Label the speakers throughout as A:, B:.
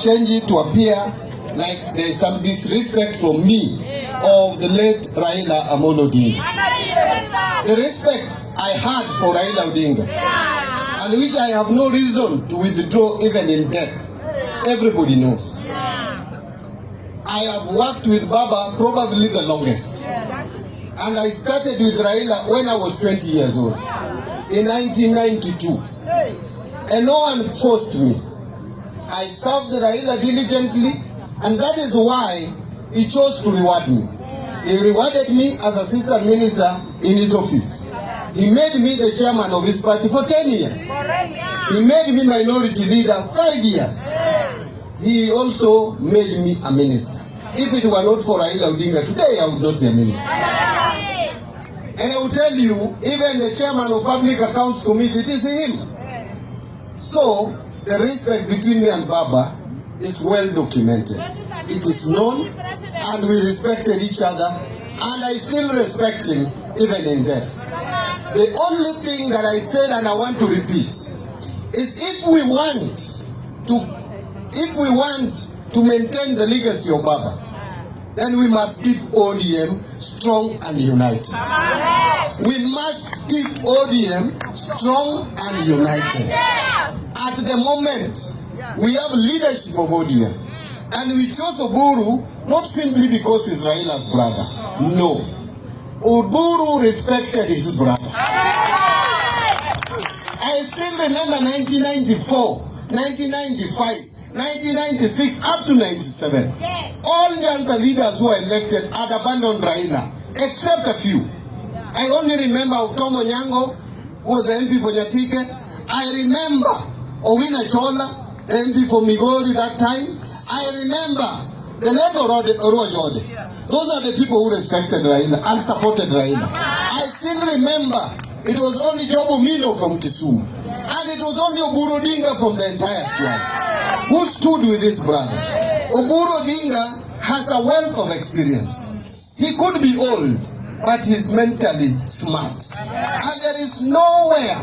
A: change it to appear like there is some disrespect from me of the late Raila Odinga. The respect I had for Raila Odinga, and which I have no reason to withdraw even in death, everybody knows. I have worked with Baba probably the longest. And I started with Raila when I was 20 years old, in 1992. And no one forced me. I served Raila diligently, and that is why he chose to reward me. He rewarded me as assistant minister in his office. He made me the chairman of his party for 10 years. He made me minority leader 5 years. He also made me a minister. If it were not for Raila Odinga, today I would not be a minister. And I will tell you, even the chairman of Public Accounts Committee, it is him. So, the respect between me and Baba is well documented. It is known, and we respected each other, and I still respect him even in death. The only thing that I said, and I want to repeat, is if we want to maintain the legacy of Baba, then we must keep ODM strong and united. We must keep ODM strong and united. At the moment, we have leadership of ODM. And we chose Oburu not simply because he's Raila's brother. No. Oburu respected his brother. I still remember 1994, 1995, 1996 up to 97. All Nyanza leaders who were elected had abandoned Raila, except a few. I only remember of Tom Onyango, who was the MP for Nyatike. I remember Owina Chola, the MP for Migori that time. I remember the late Orojode. Those are the people who respected Raila and supported Raila. I still remember it was only Jobo Mino from Kisumu, and it was only Oburu Odinga from the entire Siaya who stood with his brother. Oburu Odinga has a wealth of experience. He could be old, but he's mentally smart. And there is nowhere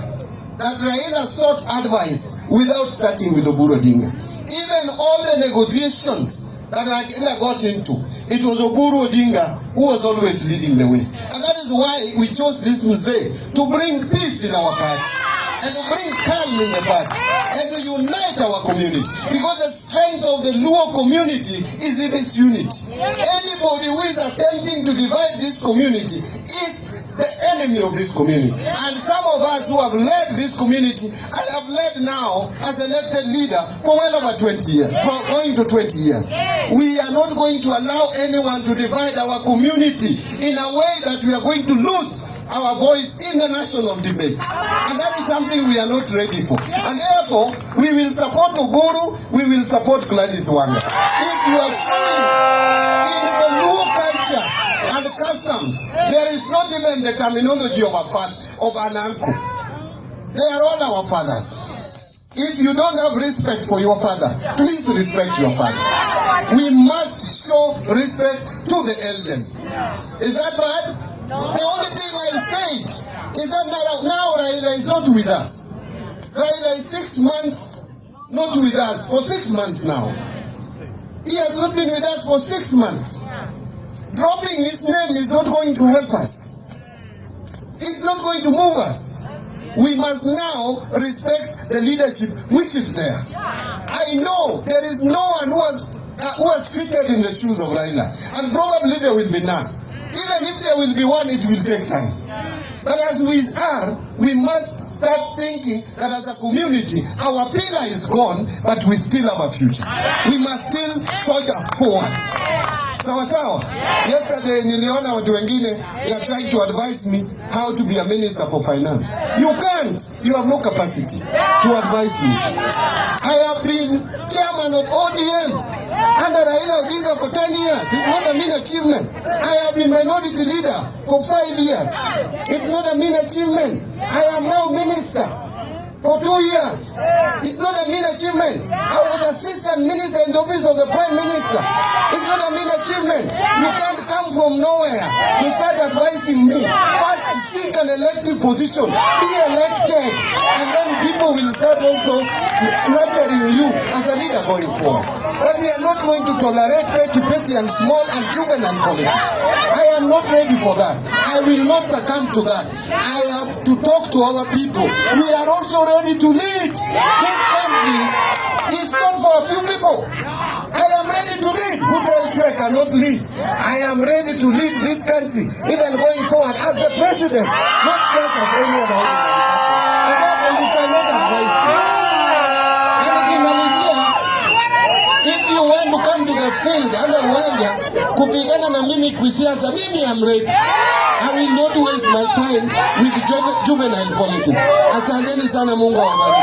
A: that Raila sought advice without starting with Oburu Odinga. Even all the negotiations that Raila got into, it was Oburu Odinga who was always leading the way. And that is why we chose this mzee to bring peace in our party, and to bring calm in the party, and to unite our community. Because the strength of the Luo community is in its unity. Anybody who is attempting to divide this community is the enemy of this community. And some of us who have led this community, I have led now as elected leader for well over 20 years, for going to 20 years. We are not going to allow anyone to divide our community in a way that we are going to lose our voice in the national debate. And that is something we are not ready for. And therefore, we will support Oburu, we will support Gladys Wanga. If you are showing in the Luo culture and customs, there is not even the terminology of an uncle. They are all our fathers. If you don't have respect for your father, please respect your father. We must show respect to the elderly. Is that bad? The only thing I'll say is that now Raila is not with us. Raila is 6 months not with us, for 6 months now. He has not been with us for 6 months. Dropping his name is not going to help us. It's not going to move us. We must now respect the leadership which is there. I know there is no one who has fitted in the shoes of Raila, and probably there will be none. Even if there will be one, it will take time. But as we are, we must start thinking that as a community, our pillar is gone, but we still have a future. We must still soldier forward. Sawa sawa. Yesterday niliona watu wengine they are trying to advise me how to be a minister for finance. You can't. You have no capacity to advise me. I have been chairman of ODM under Raila Odinga for 10 years. It's not a mean achievement. I have been minority leader for 5 years. It's not a mean achievement. I am now minister for 2 years. It's not a mean achievement. I was assistant minister in the office of the prime minister. It's not a mean achievement. You can't come from nowhere to start advising me. First seek an elective position, be elected, and then people will start also nurturing you as a leader going forward. But we are not going to tolerate petty and small and juvenile politics. I am not ready for that. I will not succumb to that. I have to talk to our people. We are also ready to lead. This country is not for a few people. I am ready to lead. Who tells you I cannot lead? I am ready to lead this country, even going forward as the president, not just as any other person. And therefore you cannot advise me. If you want to come to the field under uwanja kupigana na mimi kisiasa, mimi am ready. I will not waste my time with juvenile politics. Asanteni sana, Mungu awabariki.